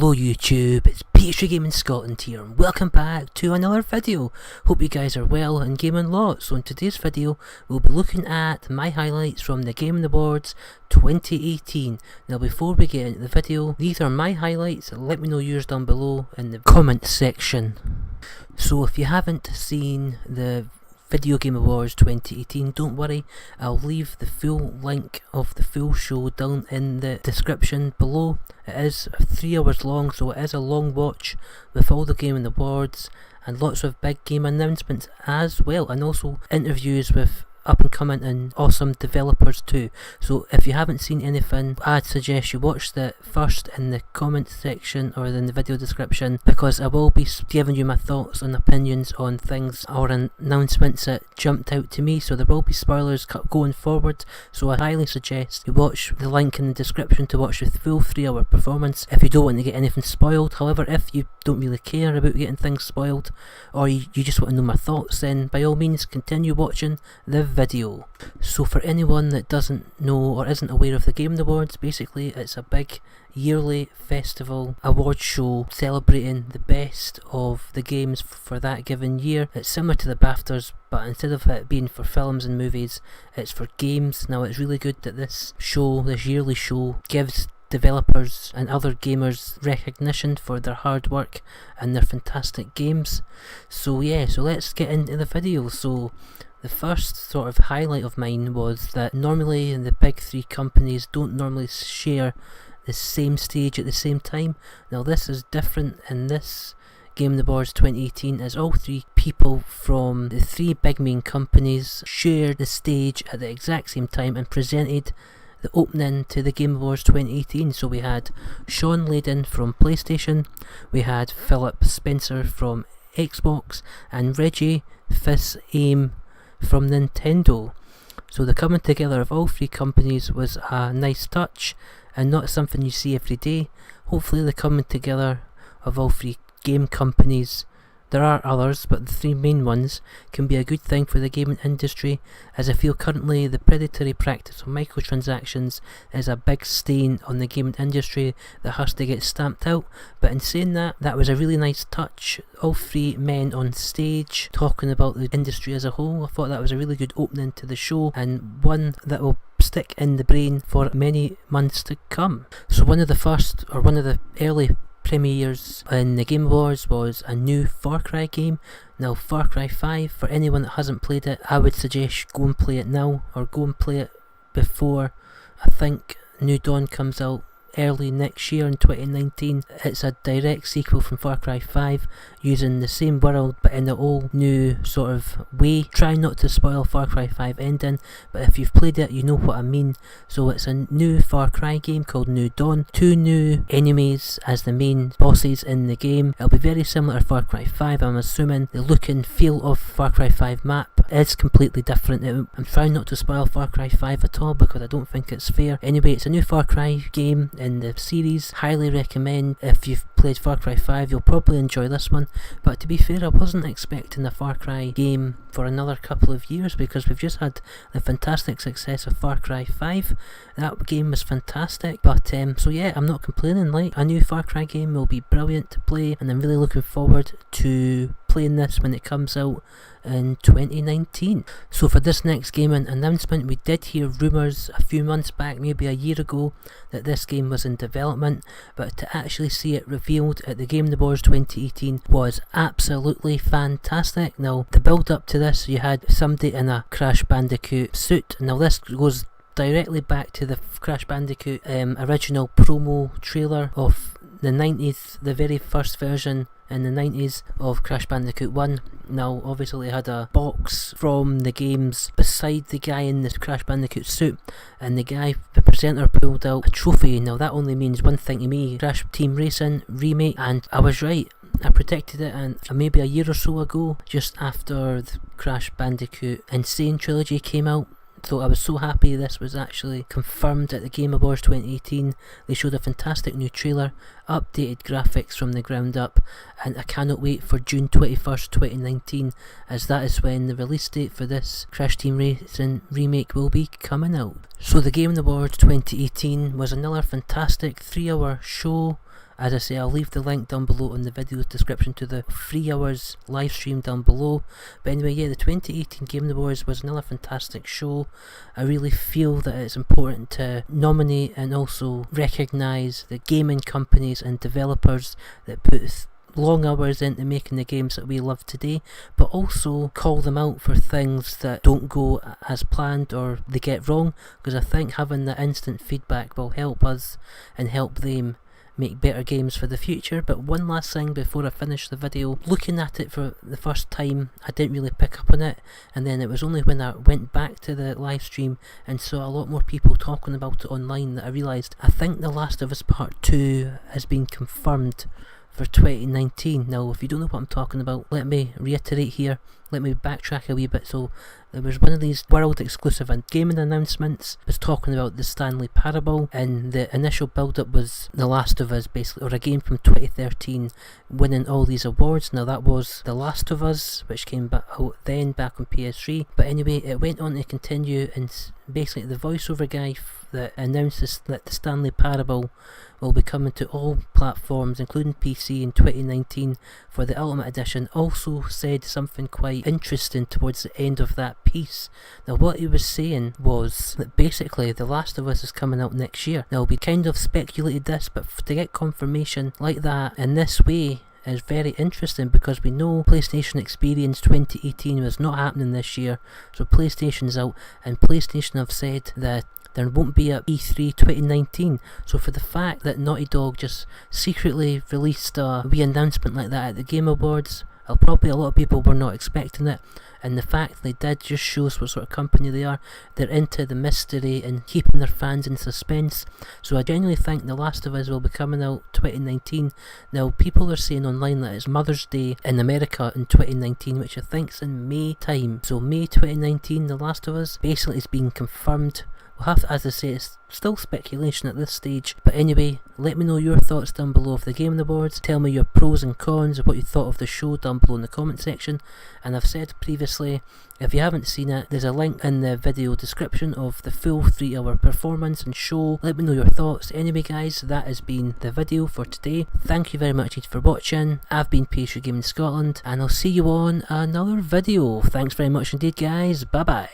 Hello YouTube, it's PS3 Gaming Scotland here and welcome back to another video. Hope you guys are well and gaming lots. So in today's video we'll be looking at my highlights from the Gaming Awards 2018. Now before we get into the video, these are my highlights. Let me know yours down below in the comment section. So if you haven't seen the Video Game Awards 2018, don't worry, I'll leave the full link of the full show down in the description below. It is 3 hours long, so it is a long watch with all the Gaming Awards and lots of big game announcements as well, and also interviews with up and coming and awesome developers too. So if you haven't seen anything, I'd suggest you watch that first in the comment section or in the video description, because I will be giving you my thoughts and opinions on things or announcements that jumped out to me. So there will be spoilers going forward, so I highly suggest you watch the link in the description to watch the full 3 hour performance if you don't want to get anything spoiled. However, if you don't really care about getting things spoiled, or you just want to know my thoughts, then by all means continue watching the video. So for anyone that doesn't know or isn't aware of the Gaming Awards, basically it's a big yearly festival award show celebrating the best of the games for that given year. It's similar to the BAFTAs, but instead of it being for films and movies, it's for games. Now it's really good that this yearly show gives developers and other gamers recognition for their hard work and their fantastic games. So yeah, so let's get into the video. So the first sort of highlight of mine was that normally the big three companies don't normally share the same stage at the same time. Now this is different in this Game Awards 2018, as all three people from the three big main companies shared the stage at the exact same time and presented the opening to the Game Awards 2018. So we had Sean Layden from PlayStation, we had Philip Spencer from Xbox, and Reggie Fils-Aime from Nintendo. So the coming together of all three companies was a nice touch and not something you see every day. Hopefully the coming together of all three game companies, there are others, but the three main ones, can be a good thing for the gaming industry, as I feel currently the predatory practice of microtransactions is a big stain on the gaming industry that has to get stamped out. But in saying that, that was a really nice touch. All three men on stage talking about the industry as a whole. I thought that was a really good opening to the show, and one that will stick in the brain for many months to come. So one of the early premieres in the Game Awards was a new Far Cry game. Now Far Cry 5, for anyone that hasn't played it, I would suggest go and play it now, or go and play it before, I think, New Dawn comes out early next year in 2019. It's a direct sequel from Far Cry 5 using the same world but in a all new sort of way. Try not to spoil Far Cry 5 ending, but if you've played it you know what I mean. So it's a new Far Cry game called New Dawn, 2 new enemies as the main bosses in the game. It'll be very similar to Far Cry 5. I'm assuming the look and feel of Far Cry 5 map is completely different. I'm trying not to spoil Far Cry 5 at all because I don't think it's fair. Anyway, it's a new Far Cry game in the series. Highly recommend. If you've played Far Cry 5 you'll probably enjoy this one, but to be fair I wasn't expecting a Far Cry game for another couple of years, because we've just had the fantastic success of Far Cry 5. That game was fantastic, but so yeah, I'm not complaining. Like, a new Far Cry game will be brilliant to play, and I'm really looking forward to playing this when it comes out in 2019. So for this next gaming announcement, we did hear rumours a few months back, maybe a year ago, that this game was in development, but to actually see it revealed at the Game Awards 2018 was absolutely fantastic. Now the build up to this, you had somebody in a Crash Bandicoot suit. Now this goes directly back to the Crash Bandicoot original promo trailer of the 90s, the very first version in the 90s of Crash Bandicoot 1. Now obviously it had a box from the games beside the guy in the Crash Bandicoot suit, and the presenter pulled out a trophy. Now that only means one thing to me: Crash Team Racing remake. And I was right, I predicted it, and maybe a year or so ago, just after the Crash Bandicoot Insane trilogy came out. So I was so happy this was actually confirmed at the Game Awards 2018. They showed a fantastic new trailer, updated graphics from the ground up, and I cannot wait for June 21st, 2019, as that is when the release date for this Crash Team Racing remake will be coming out. So the Game Awards 2018 was another fantastic 3 hour show As I say, I'll leave the link down below in the video description to the 3 hours live stream down below. But anyway, yeah, the 2018 Game Awards was another fantastic show. I really feel that it's important to nominate and also recognise the gaming companies and developers that put long hours into making the games that we love today, but also call them out for things that don't go as planned or they get wrong, because I think having that instant feedback will help us and help them make better games for the future. But one last thing before I finish the video, looking at it for the first time, I didn't really pick up on it, and then it was only when I went back to the live stream and saw a lot more people talking about it online that I realised I think The Last of Us Part 2 has been confirmed for 2019. Now, if you don't know what I'm talking about, let me reiterate here, let me backtrack a wee bit. So there was one of these world exclusive gaming announcements, was talking about the Stanley Parable, and the initial build up was The Last of Us, basically, or a game from 2013 winning all these awards. Now that was The Last of Us, which came back out then back on PS3, but anyway, it went on to continue, and basically the voiceover guy that announces that the Stanley Parable will be coming to all platforms including PC in 2019 for the Ultimate Edition also said something quite interesting towards the end of that piece. Now what he was saying was that basically The Last of Us is coming out next year. Now we kind of speculated this, but to get confirmation like that in this way is very interesting, because we know PlayStation Experience 2018 was not happening this year, so PlayStation's out, and PlayStation have said that there won't be a E3 2019. So for the fact that Naughty Dog just secretly released a wee announcement like that at the Game Awards, probably a lot of people were not expecting it, and the fact they did just shows what sort of company they are. They're into the mystery and keeping their fans in suspense. So I genuinely think The Last of Us will be coming out 2019. Now people are saying online that it's Mother's Day in America in 2019, which I think's in May time. So May 2019, The Last of Us basically is being confirmed. We'll have to, as I say, it's still speculation at this stage, but anyway, let me know your thoughts down below of the Game Awards. Tell me your pros and cons of what you thought of the show down below in the comment section. And I've said previously, if you haven't seen it, there's a link in the video description of the full 3 hour performance and show. Let me know your thoughts. Anyway guys, that has been the video for today. Thank you very much for watching. I've been Pastry Gaming Scotland, and I'll see you on another video. Thanks very much indeed guys, bye bye.